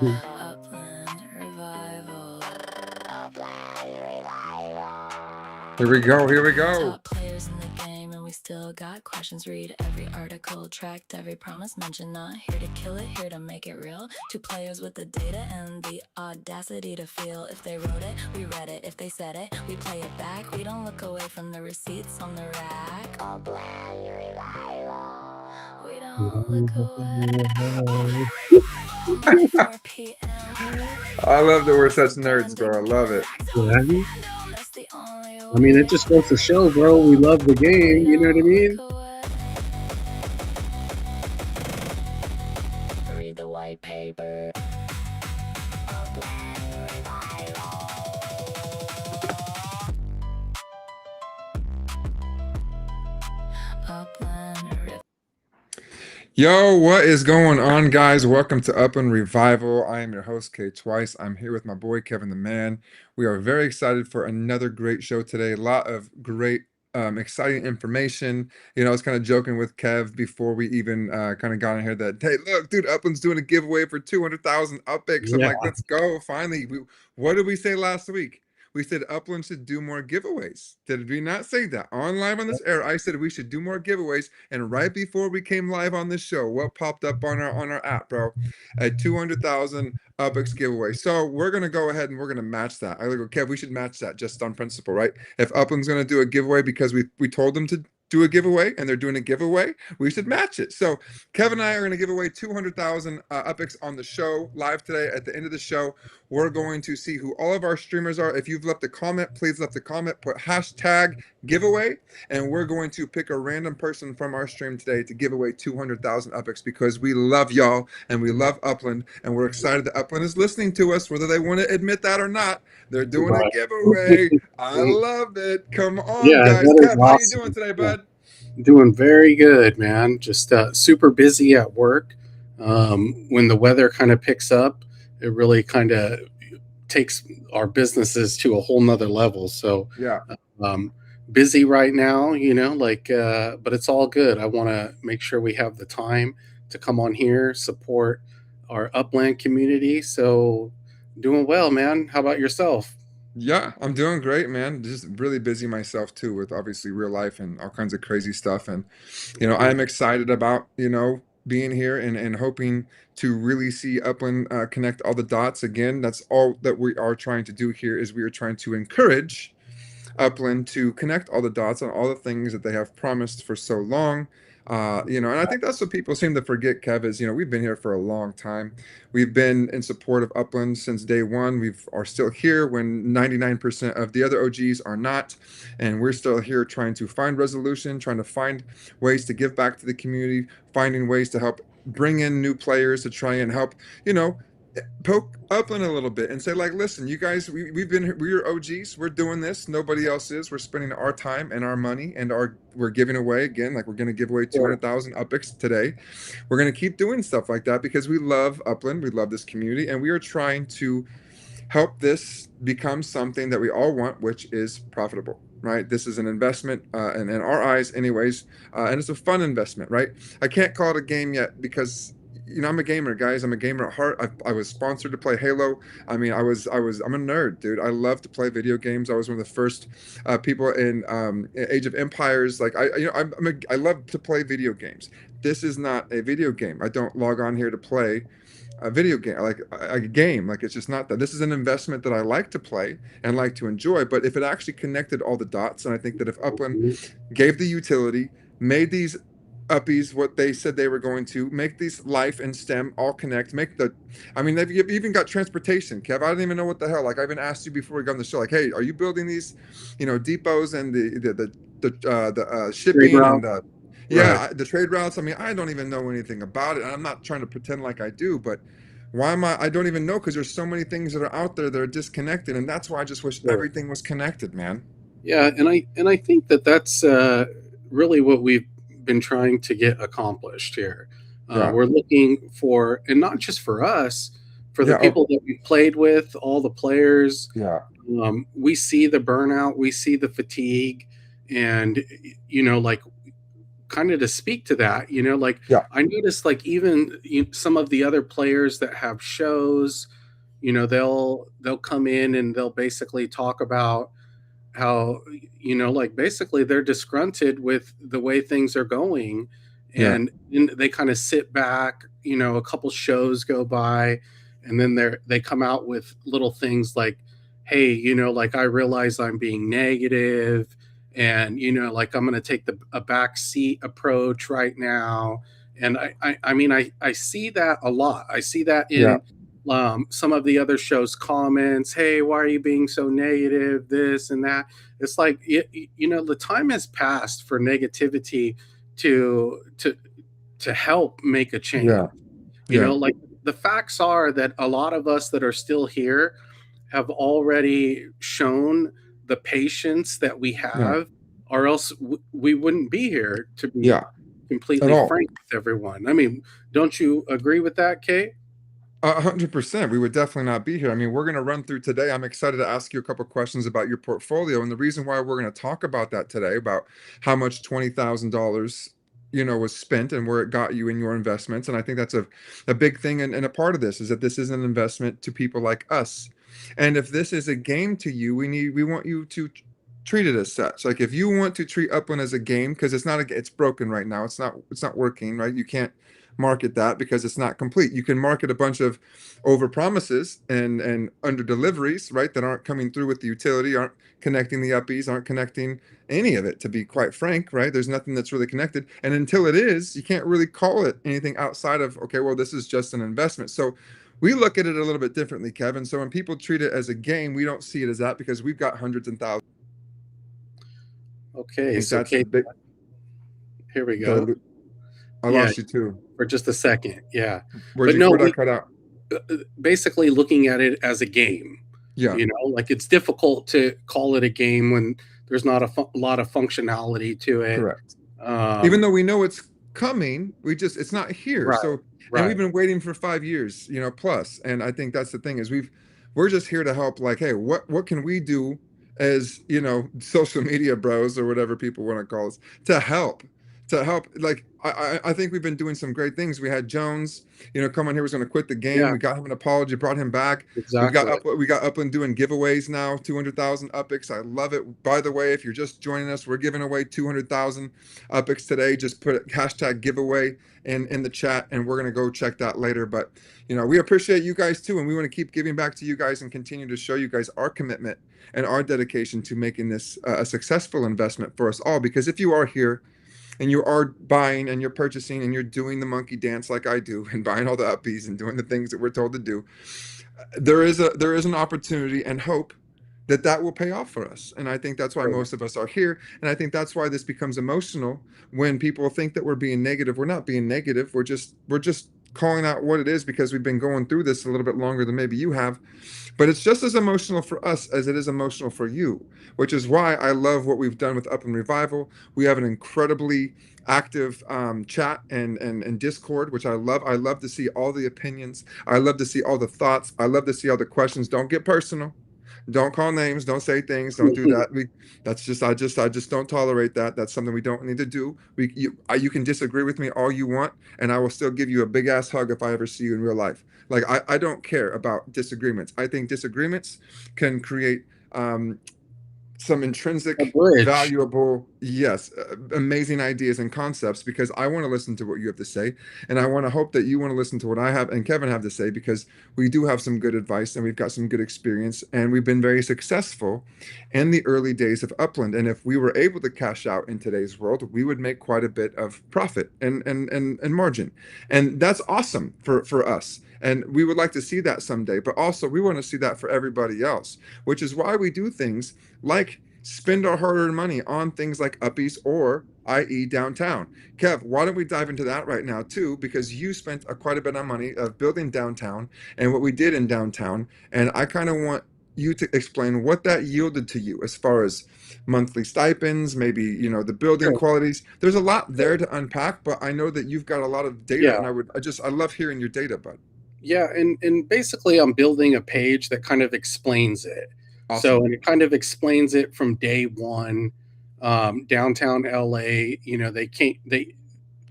Upland revival. Here we go. Here we go. Top players in the game, and we still got questions. Read every article, tracked every promise mentioned. Not here to kill it, here to make it real. Two players with the data and the audacity to feel. If they wrote it, we read it. If they said it, we play it back. We don't look away from the receipts on the rack. Upland revival. We don't look away. 4 p.m. I love that we're such nerds, bro. I love it. Yeah. I mean, it just goes to show, bro. We love the game. You know what I mean? Read the white paper. Yo, what is going on, guys? Welcome to Upland Revival. I am your host, K Twice. I'm here with my boy, Kevin the Man. We are very excited for another great show today. A lot of great, exciting information. You know, I was kind of joking with Kev before we even kind of got in here that, hey, look, dude, Upland's doing a giveaway for 200,000 UPX. I'm Yeah. like, let's go. Finally. What did we say last week? We said Upland should do more giveaways. Did we not say that? On live on this air, I said we should do more giveaways. And right before we came live on this show, what popped up on our app, bro? A 200,000 UPX giveaway. So we're gonna go ahead and we're gonna match that. I go, Kev, we should match that just on principle, right? If Upland's gonna do a giveaway because we told them to do a giveaway and they're doing a giveaway, we should match it. So Kevin and I are going to give away 200,000 UPX on the show live today. At the end of the show, we're going to see who all of our streamers are. If you've left a comment, please left a comment, put hashtag giveaway, and we're going to pick a random person from our stream today to give away 200,000 UPX because we love y'all and we love Upland, and we're excited that Upland is listening to us, whether they want to admit that or not. They're doing a giveaway. I love it. Come on, Yeah, guys. that is Kev, how you awesome. doing today, bud? Doing very good, man. Just super busy at work. When the weather kind of picks up, it really kind of takes our businesses to a whole nother level. So Yeah. Busy right now, you know, but it's all good. I want to make sure we have the time to come on here, support our Upland community. So doing well, man. How about yourself? Yeah, I'm doing great, man. Just really busy myself too with obviously real life and all kinds of crazy stuff. And, you know, I'm excited about, being here and hoping to really see Upland connect all the dots again. That's all that we are trying to do here is we are trying to encourage Upland to connect all the dots on all the things that they have promised for so long. And I think that's what people seem to forget, Kev, is, we've been here for a long time. We've been in support of Upland since day one. We are still here when 99% of the other OGs are not. And we're still here trying to find resolution, trying to find ways to give back to the community, finding ways to help bring in new players to try and help, poke Upland a little bit and say, like, listen, you guys, we're OGs, we're doing this, nobody else is. We're spending our time and our money and we're giving away again, like we're going to give away 200,000 UPX today. We're going to keep doing stuff like that because we love Upland, we love this community, and we are trying to help this become something that we all want, which is profitable. Right, this is an investment, and in our eyes, anyways, and it's a fun investment. Right, I can't call it a game yet because I'm a gamer, guys. I'm a gamer at heart. I was sponsored to play Halo. I mean, I'm a nerd, dude. I love to play video games. I was one of the first people in Age of Empires. Like, I love to play video games. This is not a video game. I don't log on here to play a video game, like a game. Like, it's just not that. This is an investment that I like to play and like to enjoy. But if it actually connected all the dots, and I think that if Upland gave the utility, made these uppies what they said they were going to make, these life and STEM all connect, they've even got transportation, Kev. I don't even know what the hell. Like, I even asked you before we got on the show, like, hey, are you building these depots and the shipping and the trade routes? I mean, I don't even know anything about it, and I'm not trying to pretend like I do, but I don't even know, because there's so many things that are out there that are disconnected, and that's why I just wish everything was connected, man. Yeah, and I think that's really what we've been trying to get accomplished here. We're looking for, and not just for us, for the people that we played with, all the players. We see the burnout, we see the fatigue, and kind of to speak to that, like Yeah. I noticed, like even some of the other players that have shows, they'll come in and they'll basically talk about how, like basically they're disgruntled with the way things are going, Yeah. and they kind of sit back, a couple shows go by, and then they come out with little things like, hey, like I realize I'm being negative, and like I'm going to take a back seat approach right now. And I mean, I see that a lot. I see that Yeah. in some of the other shows comments, hey, why are you being so negative, this and that. It's like, the time has passed for negativity to help make a change. Yeah. Yeah. Like the facts are that a lot of us that are still here have already shown the patience that we Yeah. have, or else we wouldn't be here, to be Yeah. At completely all. frank with everyone. I mean, don't you agree with that, Kay? 100%. We would definitely not be here. I mean, we're going to run through today. I'm excited to ask you a couple questions about your portfolio. And the reason why we're going to talk about that today, about how much $20,000, was spent and where it got you in your investments. And I think that's a big thing. And a part of this is that this is an investment to people like us. And if this is a game to you, we want you to treat it as such. Like if you want to treat Upland as a game, because it's broken right now. It's not working, right? You can't market that because it's not complete. You can market a bunch of over promises and under deliveries, right, that aren't coming through with the utility, aren't connecting the uppies, aren't connecting any of it, to be quite frank, right? There's nothing that's really connected. And until it is, you can't really call it anything outside of, okay, well, this is just an investment. So we look at it a little bit differently, Kevin. So when people treat it as a game, we don't see it as that because we've got hundreds and thousands. I Okay, think so that's the Kate, big. here we Did go. I Yeah, lost you too. for just a second. Yeah. Where'd But you no, where'd I cut out? basically looking at it as a game, Yeah, like it's difficult to call it a game when there's not a lot of functionality to it. correct. Even Um, though we know it's coming, it's not here. right, So, and we've right. been waiting for 5 years, plus. And I think that's the thing is we're just here to help. Like, hey, what can we do as social media bros or whatever people want to call us to help? Like I think we've been doing some great things. We had Jones, come on here, was going to quit the game. Yeah, We got him an apology, brought him back. exactly. We got Upland doing giveaways now, 200,000 UPX. I love it. By the way, if you're just joining us, we're giving away 200,000 UPX today. Just put hashtag giveaway in the chat, and we're gonna go check that later. But we appreciate you guys too, and we want to keep giving back to you guys and continue to show you guys our commitment and our dedication to making this a successful investment for us all. Because if you are here and you are buying and you're purchasing and you're doing the monkey dance like I do and buying all the uppies and doing the things that we're told to do, there is an opportunity and hope that will pay off for us. And I think that's why most of us are here. And I think that's why this becomes emotional when people think that we're being negative. We're not being negative. We're just calling out what it is because we've been going through this a little bit longer than maybe you have. But it's just as emotional for us as it is emotional for you, which is why I love what we've done with Upland Revival. We have an incredibly active chat and Discord, which I love. I love to see all the opinions. I love to see all the thoughts. I love to see all the questions. Don't get personal. Don't call names. Don't say things. Don't do that. I just don't tolerate that. That's something we don't need to do. You can disagree with me all you want, and I will still give you a big ass hug if I ever see you in real life. Like I don't care about disagreements. I think disagreements can create some A intrinsic, bridge. valuable, yes, amazing ideas and concepts because I want to listen to what you have to say. And I want to hope that you want to listen to what I have and Kevin have to say because we do have some good advice and we've got some good experience and we've been very successful in the early days of Upland. And if we were able to cash out in today's world, we would make quite a bit of profit and margin. And that's awesome for us. And we would like to see that someday, but also we want to see that for everybody else, which is why we do things like spend our hard-earned money on things like uppies or i.e. downtown. Kev, why don't we dive into that right now too? Because you spent quite a bit of money of building downtown and what we did in downtown. And I kind of want you to explain what that yielded to you as far as monthly stipends, maybe, the building Sure. qualities. There's a lot there to unpack, but I know that you've got a lot of data Yeah. and I love hearing your data, bud. Yeah, and basically I'm building a page that kind of explains it. Awesome. So, and it kind of explains it from day one. downtown LA. They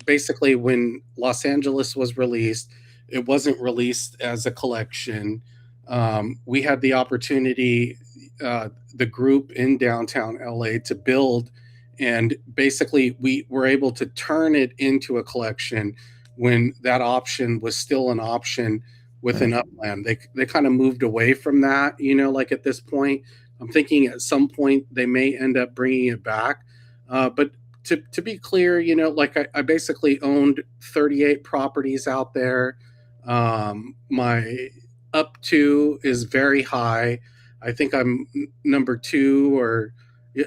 basically, when Los Angeles was released, it wasn't released as a collection. We had the opportunity, the group in downtown LA, to build, and basically we were able to turn it into a collection when that option was still an option within Upland. They kind of moved away from that, like at this point. I'm thinking at some point they may end up bringing it back. But to be clear, like I basically owned 38 properties out there. My up to is very high. I think I'm number 2, or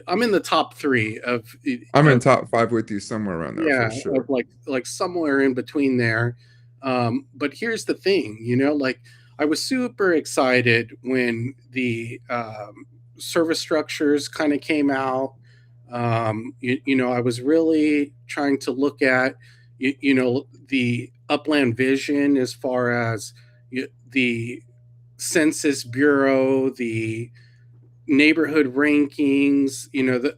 I'm in the top 3 of. I'm in top 5 with you, somewhere around there for Yeah, sure. of like somewhere in between there. But here's the thing, like I was super excited when the service structures kind of came out. I was really trying to look at, the Upland vision as far as the Census Bureau, the neighborhood rankings.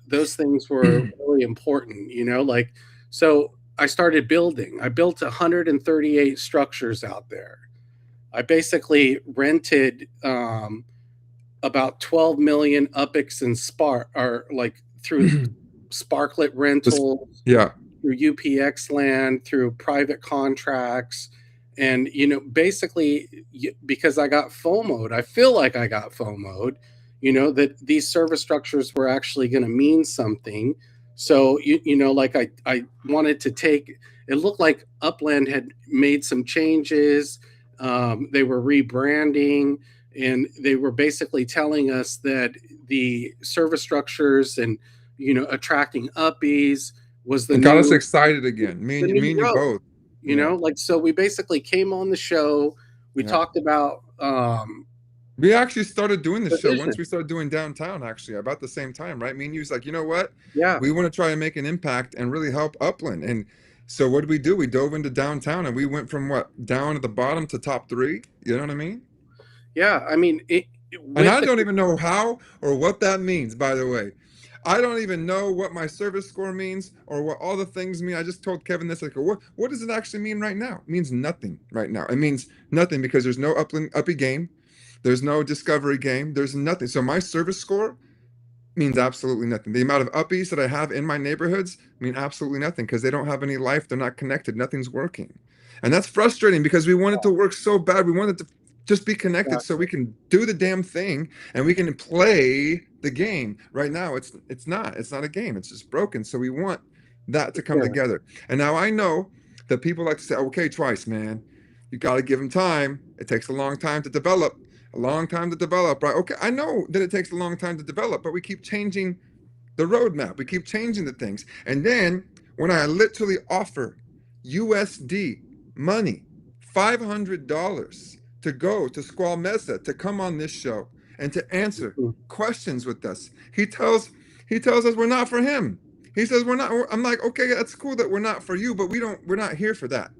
Those things were really important. Like, so I started building. I built 138 structures out there. I basically rented about 12 million UPX and Spark, or like through Sparklet rentals, Yeah. through UPX land, through private contracts. And, basically, because I got FOMO'd, I feel like I got FOMO'd, that these service structures were actually going to mean something. So, like I wanted to take, it looked like Upland had made some changes. They were rebranding, and they were basically telling us that the service structures and, attracting uppies was It got us excited again. Me and you both. Like, so we basically came on the show. We talked about. We actually started doing the show once we started doing downtown, actually, about the same time, right? Me and you was like, you know what? Yeah. We want to try and make an impact and really help Upland. And so what did we do? We dove into downtown, and we went from down at the bottom to top 3. You know what I mean? Yeah. I mean, and I don't even know how or what that means, by the way. I don't even know what my service score means or what all the things mean. I just told Kevin this, like, what does it actually mean right now? It means nothing right now. It means nothing because there's no uppy game. There's no discovery game. There's nothing. So my service score means absolutely nothing. The amount of uppies that I have in my neighborhoods mean absolutely nothing because they don't have any life. They're not connected. Nothing's working. And that's frustrating because we want it to work so bad. We want it to just be connected so we can do the damn thing and we can play the game. Right now, it's not a game. It's just broken. So we want that to come together. And now I know that people like to say, okay, Twice, man, you got to give them time. It takes a long time to develop. Right? Okay, I know that it takes a long time to develop, but we keep changing the roadmap. We keep changing the things. And then when I literally offer USD money, $500 to go to Squall Mesa to come on this show and to answer questions with us, he tells us we're not for him. He says we're not. I'm like, okay, that's cool that we're not for you, but we're not here for that.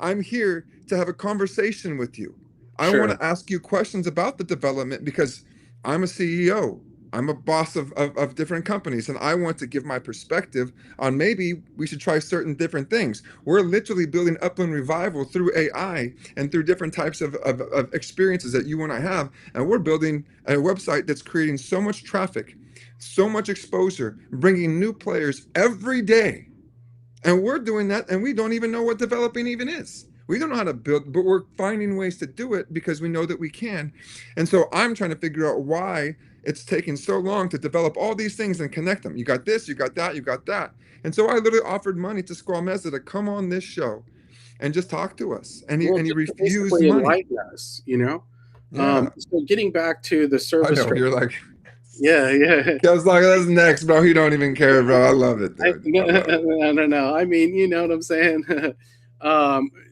I'm here to have a conversation with you. I want to ask you questions about the development because I'm a CEO. I'm a boss of different companies, and I want to give my perspective on maybe we should try certain different things. We're literally building Upland Revival through AI and through different types of experiences that you and I have, and we're building a website that's creating so much traffic, so much exposure, bringing new players every day. And we're doing that, and we don't even know what developing even is. We don't know how to build, but we're finding ways to do it because we know that we can. And so I'm trying to figure out why it's taking so long to develop all these things and connect them. You got this, you got that, you got that. And so I literally offered money to Squall Mesa to come on this show and just talk to us. And he refused money. Enlighten us, So getting back to the service. I know, you're like, yeah. I was like, that's next, bro. He don't even care, bro. I love it, dude. No. I mean, you know what I'm saying?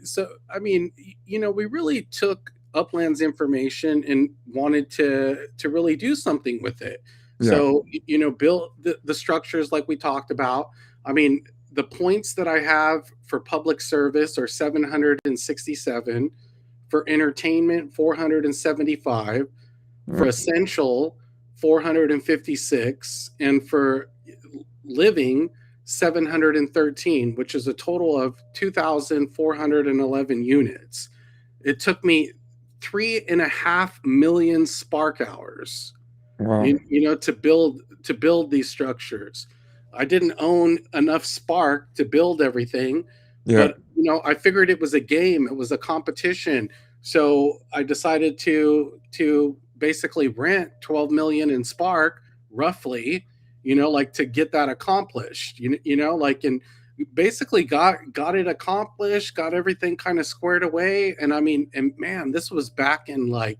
So, I mean, we really took Upland's information and wanted to really do something with it. Yeah. So, build the structures like we talked about. I mean, the points that I have for public service are 767, for entertainment, 475, for essential, 456, and for living 713, which is a total of 2,411 units. It took me 3.5 million spark hours, Wow. to build these structures. I didn't own enough spark to build everything, Yeah. but I figured it was a game, it was a competition. So I decided to basically rent 12 million in spark, roughly, like to get that accomplished. And basically got it accomplished, got everything kind of squared away. And I mean, and man, this was back in like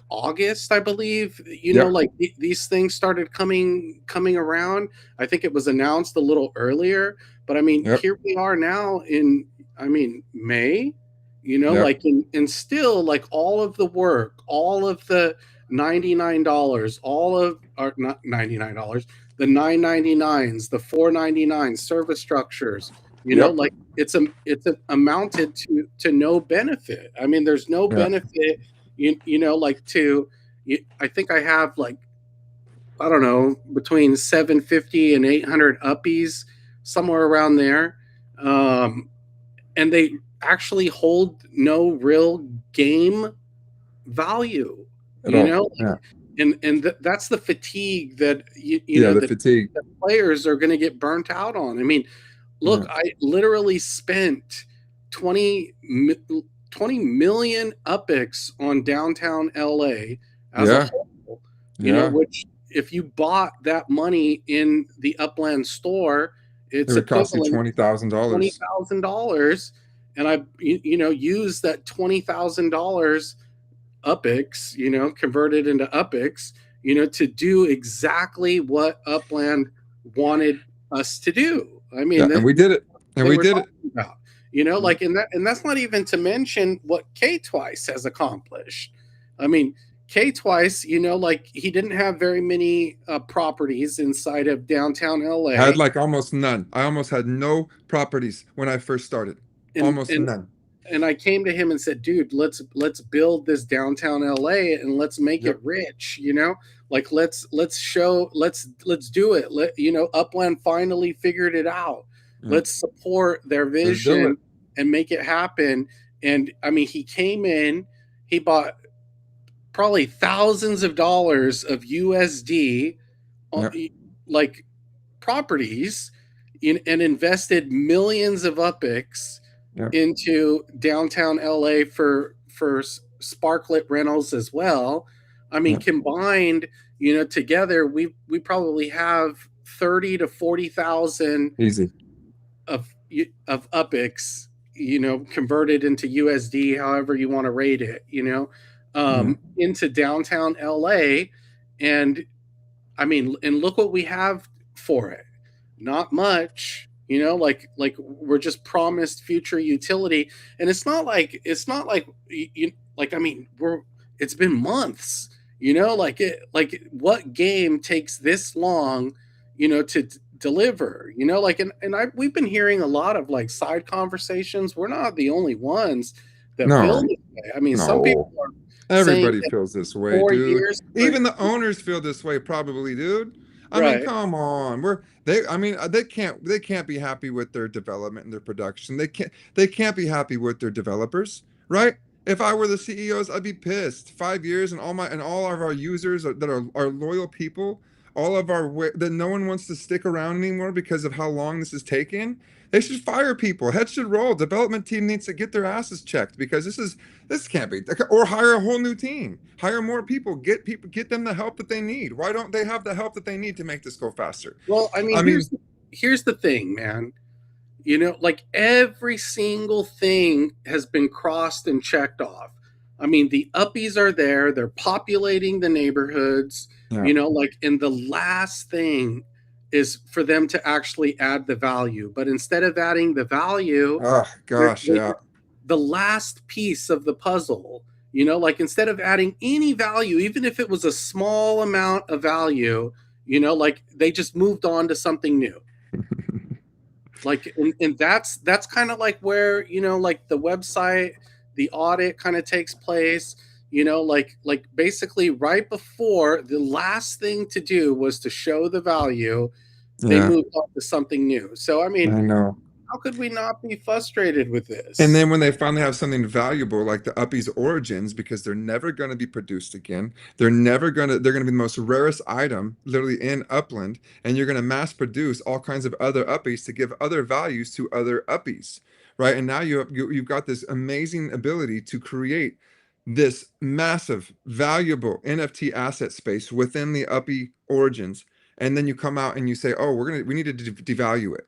August, I believe. Yep. Like these things started coming around. I think it was announced a little earlier, but I mean, Yep. here we are now in, May. Yep. Like and still, like, all of the work, all of the $99, all of, or not $99, the $9.99s, the $4.99 service structures. Yep. Like it's amounted to no benefit. I mean, there's no Yeah. benefit. Like I think I have, like, I don't know, between 750 and 800 uppies, somewhere around there. And they actually hold no real game value, At all. Yeah. and that's the fatigue that the fatigue that players are going to get burnt out on. I mean, look, I literally spent 20 million UPX on downtown LA as a whole, which, if you bought that money in the Upland store, it's it would cost you $20,000. $20,000. And I, used that $20,000 UPX, converted into UPX, to do exactly what Upland wanted us to do. I mean, and we did it. And we did it. About, like, and that's not even to mention what K Twice has accomplished. I mean, K Twice, like, he didn't have very many properties inside of downtown LA. I had like almost none. I almost had no properties when I first started. Almost none. And I came to him and said, dude, let's build this downtown LA and let's make it rich, like let's do it. Upland finally figured it out. Let's support their vision and make it happen. And I mean, he came in, he bought probably thousands of dollars of USD like properties and invested millions of UPX into downtown LA for Sparklet rentals as well. I mean, combined, together, we probably have 30 to 40,000 easy of UPX, converted into USD, however you want to rate it, into downtown LA. And I mean, and look what we have for it. Not much. Like we're just promised future utility, and it's not like I mean, it's been months, like what game takes this long, to deliver, we've been hearing a lot of like side conversations. We're not the only ones that feel this way. I mean, some people are everybody feels this way, dude. Even the owners owners feel this way, probably, dude. I mean, come on. They can't be happy with their development and their production. They can't be happy with their developers, right? If I were the CEOs, I'd be pissed. 5 years and all of our users that are loyal people, that no one wants to stick around anymore because of how long this is taking. They should fire people. Heads should roll. Development team needs to get their asses checked, because this can't be. Or hire a whole new team. Hire more people. Get them the help that they need. Why don't they have the help that they need to make this go faster? Well, I mean, here's the thing, man. Like, every single thing has been crossed and checked off. I mean, the uppies are there. They're populating the neighborhoods. Like, and the last thing is for them to actually add the value. But instead of adding the value, the last piece of the puzzle, like, instead of adding any value, even if it was a small amount of value, like, they just moved on to something new. Like, and that's kind of like where, like, the website, the audit kind of takes place. Like basically right before, the last thing to do was to show the value. they Yeah, moved on to something new. So I mean, I know. how could we not be frustrated with And this? then when they finally have something valuable like the Uppies Origins, because they're never going to be produced again, they're going to be the most rarest item literally in Upland, and you're going to mass produce all kinds of other Uppies to give other values to other Uppies, right? And now you've got this amazing ability to create this massive, valuable NFT asset space within the Uppie Origins, and then you come out and you say, "Oh, we need to devalue it."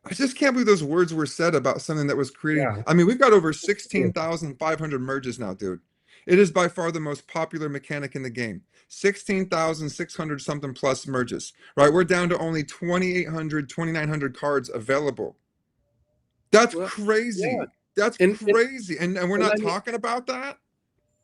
I just can't believe those words were said about something that was creating. Yeah. I mean, we've got over 16,500 merges now, dude. It is by far the most popular mechanic in the game. 16,600 something plus merges, right? We're down to only 2,800, 2,900 cards available. That's Well, yeah. crazy. That's And crazy. And we're and not I mean, talking about that?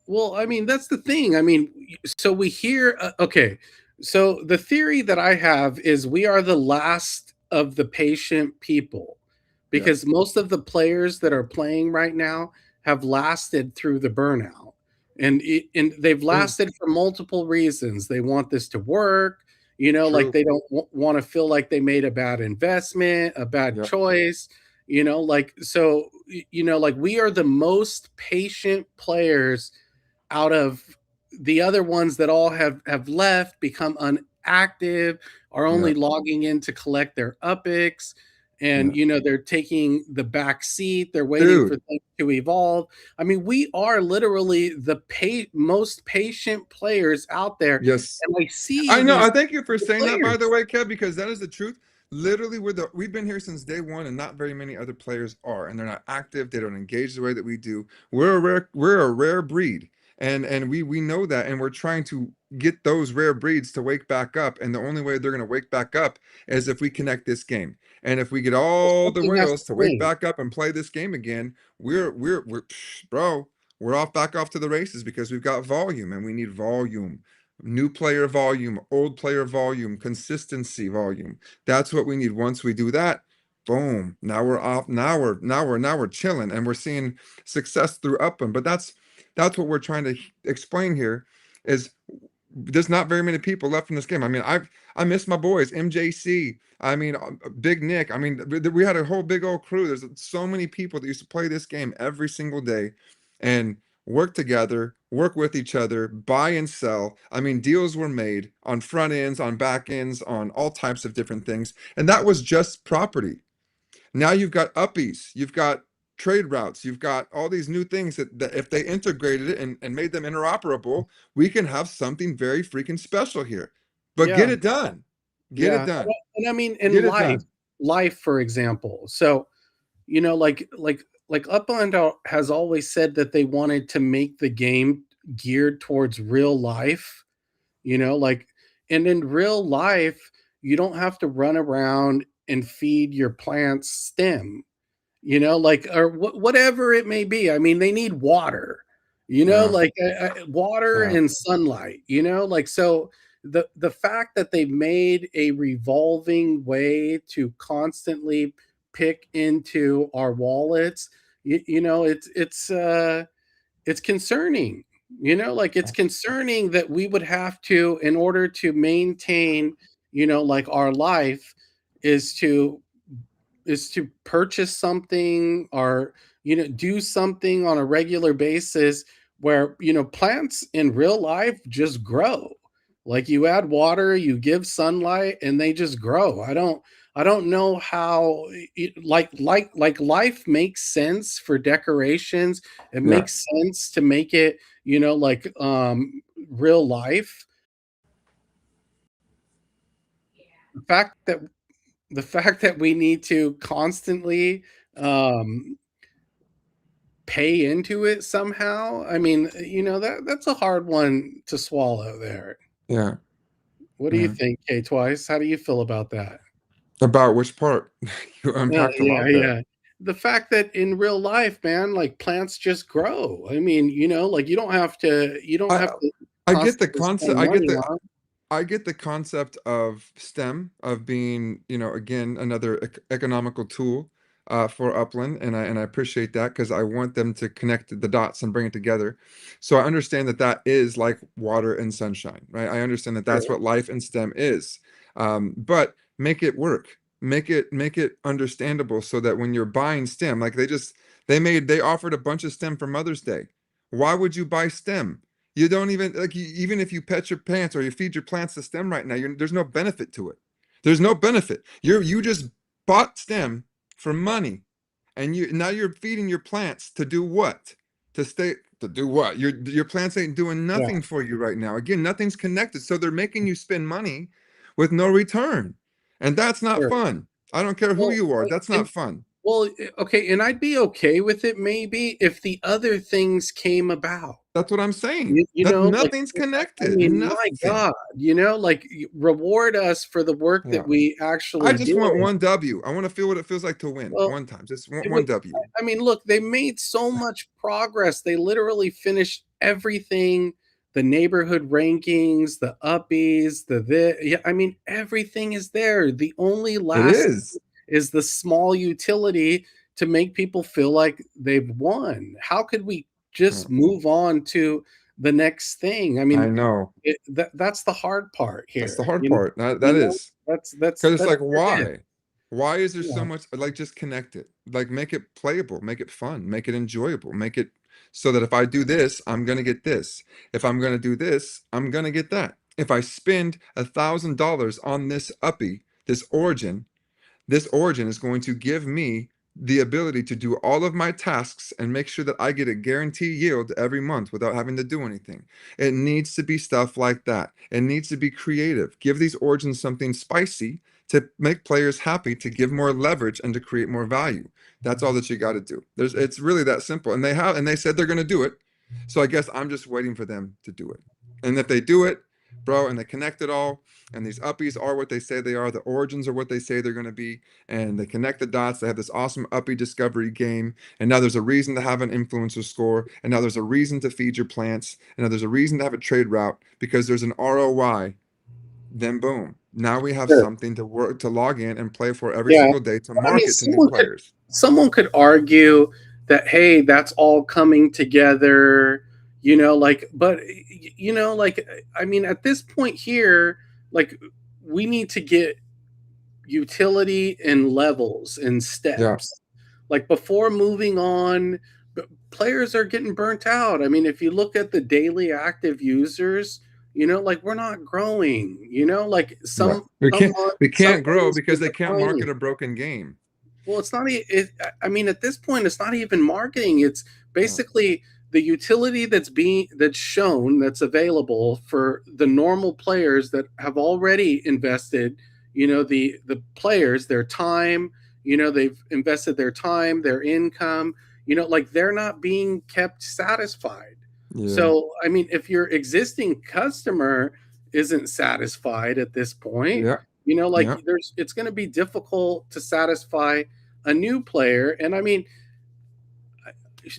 well, I mean, that's the thing. I mean, so we hear, okay. So the theory that I have is we are the last of the patient people Yeah. because most of the players that are playing right now have lasted through the burnout. And they've True. lasted for multiple reasons. They want this to work, like True. they don't want to feel like they made a bad investment, a bad Yeah. choice, like so, like we are the most patient players out of the other ones that all have left, become inactive, are Yeah. only logging in to collect their UPX, Yeah. and they're taking the back seat. They're waiting for Dude. things to evolve. I mean, we are literally the most patient players out there, Yes. and I see I know. I these thank you for saying that, by the players. way, Kev, because that is the truth. Literally, we've been here since day one, and not very many other players are, and they're not active. They don't engage the way that we do. We're a rare breed, and we know that, and we're trying to get those rare breeds to wake back up. And the only way they're going to wake back up is if we connect this game, and if we get all the Something has whales to to wake win. back up and play this game again, bro, we're off back off to the races because we've got volume, and we need volume. New player volume, old player volume, consistency volume. That's what we need. Once we do that, boom. Now we're off. Now we're chilling, and we're seeing success through Upland. But that's what we're trying to explain here. Is there's not very many people left in this game. I mean, I miss my boys, MJC. I mean, Big Nick. I mean, we had a whole big old crew. There's so many people that used to play this game every single day, and work together, work with each other, buy and sell. I mean, deals were made on front ends, on back ends, on all types of different things, and that was just property. Now you've got uppies, you've got trade routes, you've got all these new things that if they integrated it and made them interoperable, we can have something very freaking special here. But get Yeah, it done. Get it yeah. done. And I mean, in Get it life, done. for example. So like Upland has always said that they wanted to make the game geared towards real life, like, and in real life, you don't have to run around and feed your plants stem, like, or whatever it may be. I mean, they need water, Yeah. like water Yeah. and sunlight, like so. The fact that they made a revolving way to constantly pick into our wallets, it's concerning. Like it's concerning that we would have to, in order to maintain, like our life, is to purchase something, or do something on a regular basis where plants in real life just grow. Like you add water, you give sunlight, and they just grow. I don't know how like life makes sense for decorations. It Yeah. makes sense to make it like real life. The fact that we need to constantly um pay into it somehow. I mean, that's a hard one to swallow there. Yeah. What do you Yeah. think, K Twice? How do you feel about that? About which part? You Yeah, unpacked a yeah, lot there. yeah. The fact that in real life, man, like plants just grow. I mean, like you don't have to I get the constantly concept. spend money on. I get the concept of STEM, of being, again, another economical tool. for Upland, and I appreciate that because I want them to connect the dots and bring it together. So I understand that that is like water and sunshine, right? I understand that that's Sure. what life in STEM is. But make it work, make it understandable so that when you're buying STEM, like they offered a bunch of STEM for Mother's Day. Why would you buy STEM? You don't even like even if you pet your plants or you feed your plants to STEM right now, there's no benefit to it. There's no benefit. You just bought STEM for money, and you're feeding your plants to do what? To do what? Your plants ain't doing Yeah. nothing for you right now. Again, nothing's connected, so they're making you spend money with no return, and that's not Sure. fun. I don't care who Well, you are. That's and not fun. well, okay, and I'd be okay with it maybe if the other things came about. That's what I'm saying. You That know, like, nothing's I connected. mean, my Nothing. God, like, reward us for the work that Yeah. we I actually just did. want one W. I want to feel what it feels like to win Well, one time. Just want it one would, W. I mean, look, they made so much progress. They literally finished everything, the neighborhood rankings, the uppies, yeah, I mean, everything is there. The only It last is. is the small utility to make people feel like they've won. How could we Yeah, just move on to the next thing? I I mean, know. that's the hard part That's the here. hard part. That You know, is. Because it's that's like, what it is. why? Why is there so Yeah. much? Like, just connect it. Like, make it playable, make it fun, make it enjoyable, make it so that if I do this, I'm gonna get this. If I'm gonna do this, I'm gonna get that. If I spend $1,000 on this uppy, this origin is going to give me the ability to do all of my tasks and make sure that I get a guaranteed yield every month without having to do anything. It needs to be stuff like that. It needs to be creative. Give these origins something spicy to make players happy, to give more leverage and to create more value. That's all that you got to do. It's really that simple. And they said they're going to do it. So I guess I'm just waiting for them to do it. And if they do it, bro, and they connect it all, and these uppies are what they say they are, the origins are what they say they're going to be, and they connect the dots. They have this awesome uppy discovery game, and now there's a reason to have an influencer score, and now there's a reason to feed your plants, and now there's a reason to have a trade route because there's an ROI. Then boom, now we have Sure. something to work to log in and play for every Yeah. single day to I mean, market to new players. someone could argue that, hey, that's all coming together, like, but like, I mean, at this point here, like, we need to get utility and levels and Yeah, steps, like, before moving on. Players are getting burnt out. I mean, if you look at the daily active users, like, we're not growing, like, yeah. We some can't grow months we're because they can't declining. market a broken game. Well, it's not. I mean, at this point, it's not even marketing. It's Yeah, basically the utility that's shown, that's available for the normal players that have already invested. The players, their time. They've invested their time, their income. Like, they're not being kept satisfied. yeah, So, I mean, if your existing customer isn't satisfied at this point, yeah, like, yeah. it's going to be difficult to satisfy a new player. And I mean,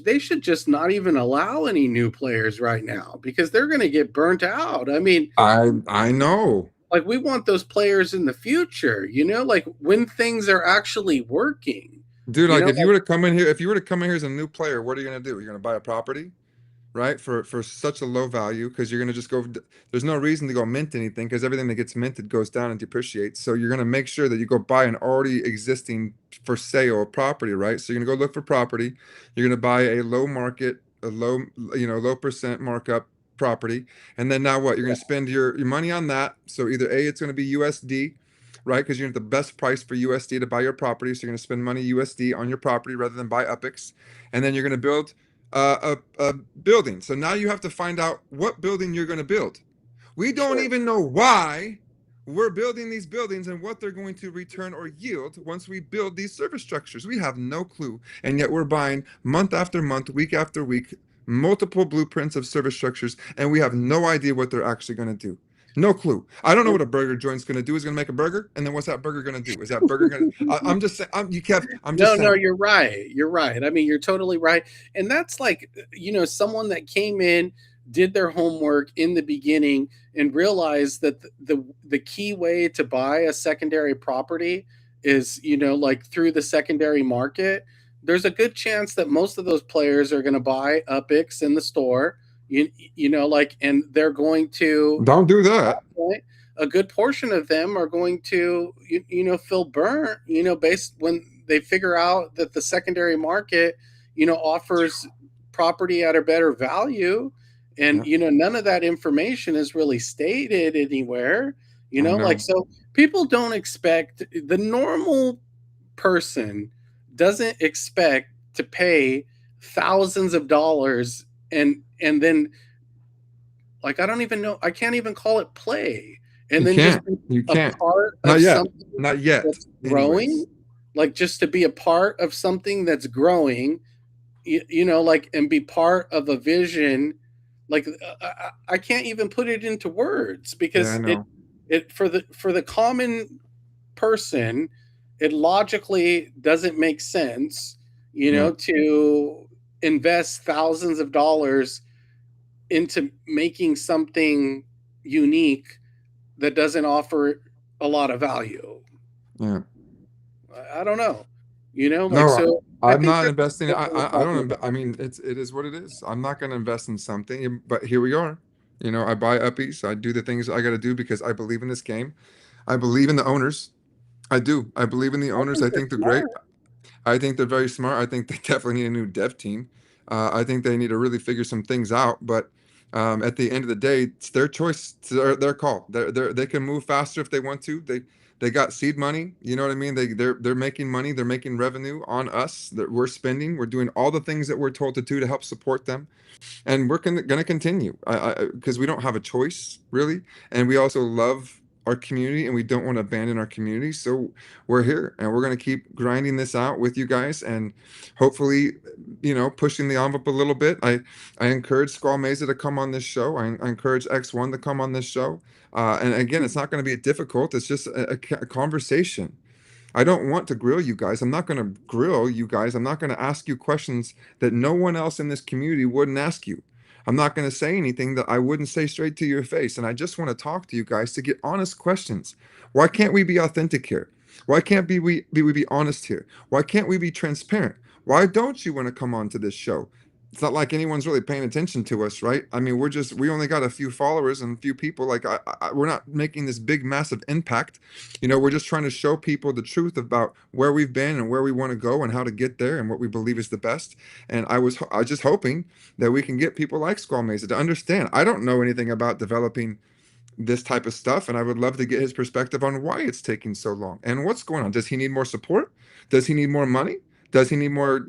they should just not even allow any new players right now because they're going to get burnt out. I mean, I know. like, we want those players in the future, like, when things are actually working, Dude, like if you like, were to come in here, if you were to come in here as a new player, what are you gonna do? You're gonna buy a property, right? For such a low value, because you're gonna just go. There's no reason to go mint anything because everything that gets minted goes down and depreciates. So you're gonna make sure that you go buy an already existing for sale property, right? So you're gonna go look for property. You're gonna buy a low market, a low, low percent markup property, and then now what? You're gonna spend your money on that. So either A, it's gonna be USD, right? Because you're at the best price for USD to buy your property. So you're going to spend money USD on your property rather than buy UPX. And then you're going to build a building. So now you have to find out what building you're going to build. We don't sure. even know why we're building these buildings and what they're going to return or yield once we build these service structures. We have no clue. And yet we're buying month after month, week after week, multiple blueprints of service structures, and we have no idea what they're actually going to do. No clue. I don't know what a burger joint's going to do. Is going to make a burger, and then what's that burger going to do? Is that burger going to? I'm just saying. I'm just No, saying. you're right. You're right. I mean, you're totally right. And that's like, someone that came in, did their homework in the beginning, and realized that the key way to buy a secondary property is, like through the secondary market, there's a good chance that most of those players are going to buy UPX in the store. Like, and they're going to, Don't do that. a good portion of them are going to, feel burnt, based when they figure out that the secondary market, offers property at a better value. And, none of that information is really stated anywhere, like, so people don't expect, the normal person doesn't expect to pay thousands of dollars and then, like, I don't even know, I can't even call it play, and You then just can't. be You a can't. part Not of yet. something Not yet. that's growing. Anyways. Like, just to be a part of something that's growing, like, and be part of a vision. Like, I can't even put it into words, because I know. it for the common person, it logically doesn't make sense, to invest thousands of dollars into making something unique that doesn't offer a lot of value. Yeah. I don't know, like, No, so I I'm think not that's investing. what we're I talking don't. about. I mean, it is what it is. I'm not going to invest in something, but here we are. I buy uppies. I do the things I got to do because I believe in this game. I believe in the owners. I do. I believe in the I owners. think I they're think they're great. smart. I think they're very smart. I think they definitely need a new dev team. I think they need to really figure some things out. But at the end of the day, it's their choice. It's their call. They can move faster if they want to. They got seed money. You know what I mean? They're making money. They're making revenue on us that we're spending. We're doing all the things that we're told to do to help support them, and we're going to continue because we don't have a choice really, and we also love our community and we don't want to abandon our community, so we're here and we're going to keep grinding this out with you guys and hopefully pushing the envelope a little bit. I encourage Squall Mesa to come on this show. I encourage X1 to come on this show, and again, it's not going to be difficult. It's just a conversation. I don't want to grill you guys. I'm not going to grill you guys. I'm not going to ask you questions that no one else in this community wouldn't ask you. I'm not going to say anything that I wouldn't say straight to your face. And I just want to talk to you guys to get honest questions. Why can't we be authentic here? Why can't we be honest here? Why can't we be transparent? Why don't you want to come on to this show? It's not like anyone's really paying attention to us, right? I mean, we only got a few followers and a few people. Like, we're not making this big, massive impact. We're just trying to show people the truth about where we've been and where we want to go and how to get there and what we believe is the best. And I was just hoping that we can get people like Squall Mesa to understand. I don't know anything about developing this type of stuff, and I would love to get his perspective on why it's taking so long and what's going on. Does he need more support? Does he need more money? Does he need more?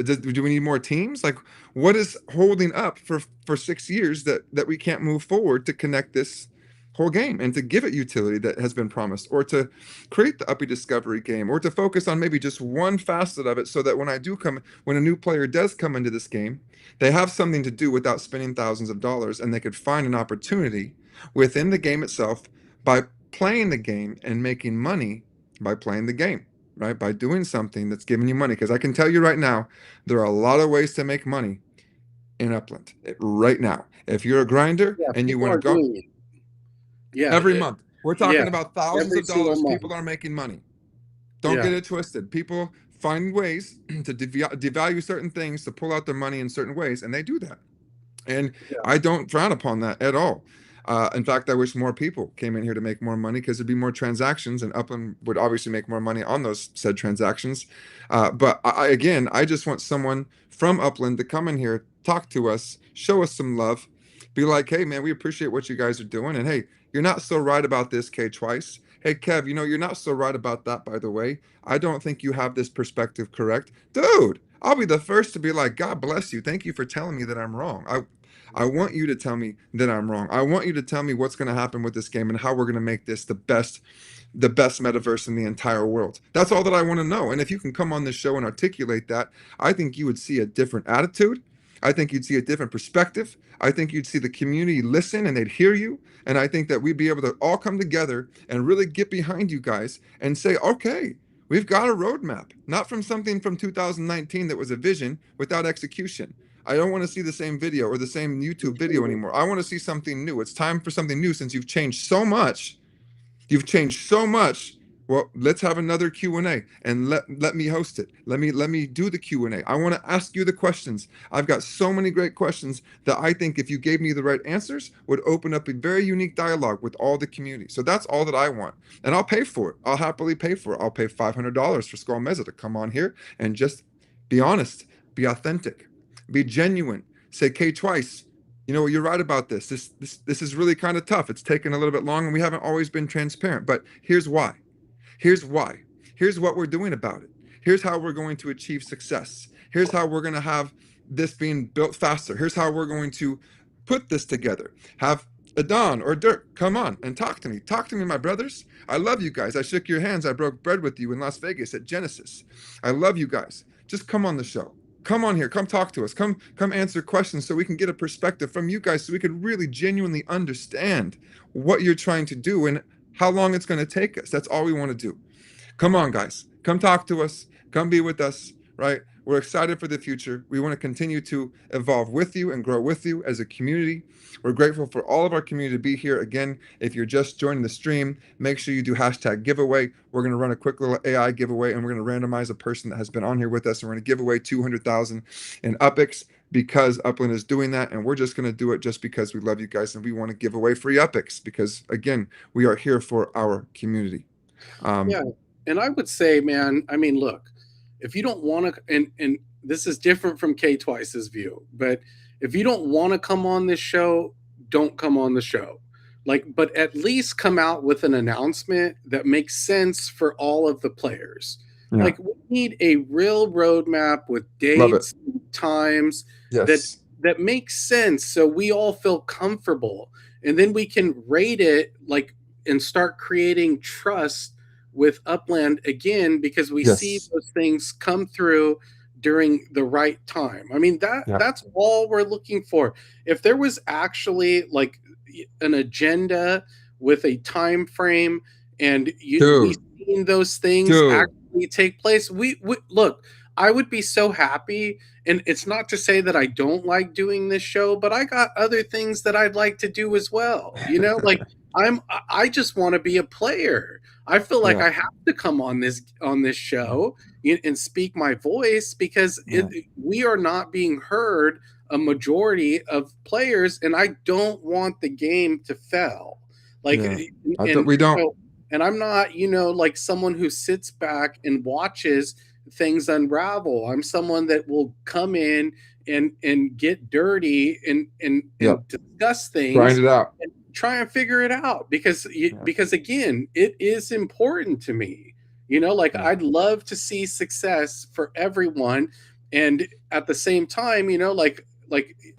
Do we need more teams? Like, what is holding up for 6 years that we can't move forward to connect this whole game and to give it utility that has been promised, or to create the Uppy Discovery game, or to focus on maybe just one facet of it, so that when a new player does come into this game, they have something to do without spending thousands of dollars, and they could find an opportunity within the game itself by playing the game and making money by playing the game, right? By doing something that's giving you money. Because I can tell you right now, there are a lot of ways to make money in Upland right now. If you're a grinder Yeah, and you people want to are go doing it. Yeah, every month, we're yeah, talking about thousands every of single dollars. month. People are making money. Don't get Yeah, it twisted. People find ways to devalue certain things to pull out their money in certain ways, and they do that. And yeah. I don't frown upon that at all. In fact, I wish more people came in here to make more money, because there'd be more transactions, and Upland would obviously make more money on those said transactions. But again, I just want someone from Upland to come in here, talk to us, show us some love, be like, hey, man, we appreciate what you guys are doing. And hey, you're not so right about this, K Twice. Hey, Kev, you're not so right about that, by the way. I don't think you have this perspective correct. Dude, I'll be the first to be like, God bless you. Thank you for telling me that I'm wrong. I want you to tell me that I'm wrong. I want you to tell me what's going to happen with this game and how we're going to make this the best metaverse in the entire world. That's all that I want to know. And if you can come on this show and articulate that, I think you would see a different attitude. I think you'd see a different perspective. I think you'd see the community listen and they'd hear you. And I think that we'd be able to all come together and really get behind you guys and say, okay, we've got a roadmap, not from something from 2019 that was a vision without execution. I don't want to see the same video or the same YouTube video anymore. I want to see something new. It's time for something new, since you've changed so much. You've changed so much Well, let's have another Q&A and let me host it. Let me do the Q&A. I want to ask you the questions. I've got so many great questions that I think if you gave me the right answers would open up a very unique dialogue with all the community. So that's all that I want. And I'll pay for it. I'll happily pay for it. I'll pay $500 for Skull Mesa to come on here and just be honest, be authentic, be genuine. Say K Twice. You know, you're right about this. This is really kind of tough. It's taken a little bit long and we haven't always been transparent, but here's why. Here's why. Here's what we're doing about it. Here's how we're going to achieve success. Here's how we're going to have this being built faster. Here's how we're going to put this together. Have Adon or Dirk come on and talk to me. Talk to me, my brothers. I love you guys. I shook your hands. I broke bread with you in Las Vegas at Genesis. I love you guys. Just come on the show. Come on here. Come talk to us. Come answer questions so we can get a perspective from you guys so we could really genuinely understand what you're trying to do and how long it's going to take us. That's all we want to do. Come on, guys. Come talk to us. Come be with us, right? We're excited for the future. We want to continue to evolve with you and grow with you as a community. We're grateful for all of our community to be here. Again, if you're just joining the stream, make sure you do hashtag giveaway. We're going to run a quick little AI giveaway, and we're going to randomize a person that has been on here with us, and we're going to give away 200,000 in UPX because Upland is doing that, and we're just going to do it just because we love you guys, and we want to give away free UPX because, again, we are here for our community. Yeah, and I would say, man, I mean, look, if you don't want to, and this is different from K Twice's view, but if you don't want to come on this show, don't come on the show. Like, but at least come out with an announcement that makes sense for all of the players. Yeah. Like, we need a real roadmap with dates, times that makes sense, so we all feel comfortable, and then we can rate it like and start creating trust with Upland again, because we see those things come through during the right time. I mean, that's all we're looking for. If there was actually like an agenda with a time frame and we seen those things actually take place, we look, I would be so happy. And it's not to say that I don't like doing this show, but I got other things that I'd like to do as well. You know, like I just want to be a player. I feel like I have to come on this show and speak my voice because we are not being heard, a majority of players, and I don't want the game to fail. Like, we don't. And I'm not, you know, like someone who sits back and watches things unravel. I'm someone that will come in and get dirty and discuss things. Grind it out. And try and figure it out because again, it is important to me. You know, like I'd love to see success for everyone. And at the same time, you know, like,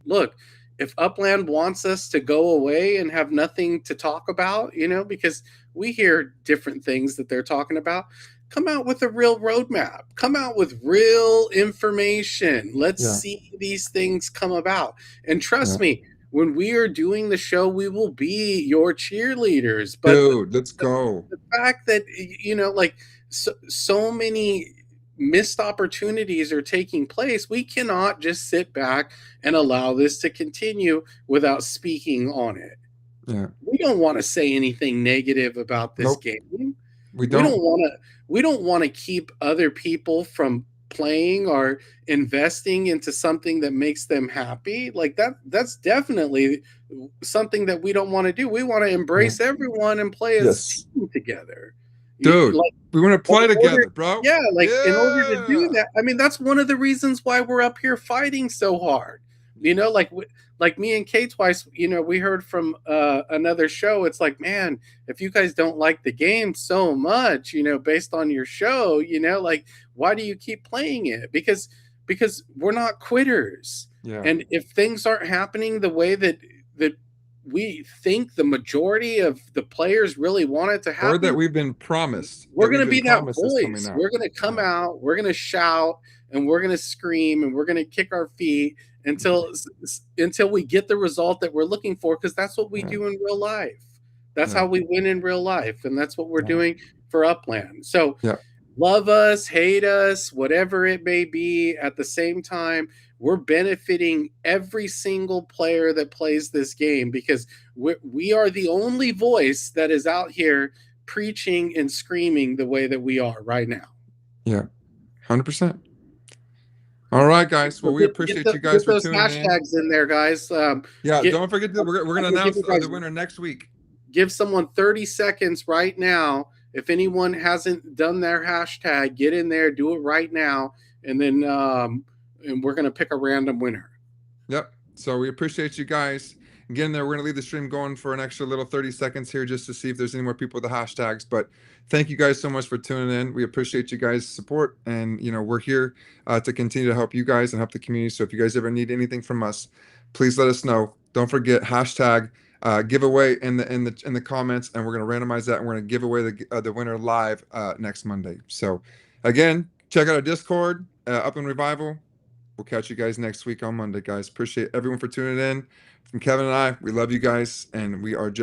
look, if Upland wants us to go away and have nothing to talk about, you know, because we hear different things that they're talking about, come out with a real roadmap, come out with real information. Let's see these things come about. And trust me, when we are doing the show, we will be your cheerleaders. But dude, let's go. The fact that, you know, like so many missed opportunities are taking place, we cannot just sit back and allow this to continue without speaking on it. Yeah. We don't want to say anything negative about this game. We don't want to keep other people from playing or investing into something that makes them happy. Like that's definitely something that we don't want to do. We want to embrace everyone and play as a team together. Dude, like, we want to play together, bro. Yeah, like in order to do that, I mean, that's one of the reasons why we're up here fighting so hard. You know, like me and K Twice, you know, we heard from another show. It's like, man, if you guys don't like the game so much, you know, based on your show, you know, like, why do you keep playing it? Because we're not quitters. Yeah. And if things aren't happening the way that we think the majority of the players really want it to happen, or that we've been promised, we're going to be that voice. We're going to come out, we're going to shout, and we're going to scream, and we're going to kick our feet until we get the result that we're looking for, because that's what we do in real life. That's how we win in real life, and that's what we're doing for Upland. So love us, hate us, whatever it may be, at the same time, we're benefiting every single player that plays this game, because we are the only voice that is out here preaching and screaming the way that we are right now. Yeah, 100%. All right, guys. Well, we appreciate you guys get for those tuning hashtags in there, guys. Yeah, don't forget that we're going to announce the winner next week. Give someone 30 seconds right now. If anyone hasn't done their hashtag, get in there, do it right now, and then and we're going to pick a random winner. Yep. So we appreciate you guys. Again, we're going to leave the stream going for an extra little 30 seconds here just to see if there's any more people with the hashtags. But thank you guys so much for tuning in. We appreciate you guys' support. And, we're here to continue to help you guys and help the community. So if you guys ever need anything from us, please let us know. Don't forget hashtag giveaway in the comments, and we're going to randomize that, and we're going to give away the winner live next Monday. So again, check out our Discord, Upland Revival. We'll catch you guys next week on Monday, guys. Appreciate everyone for tuning in. From Kevin and I, we love you guys, and we are just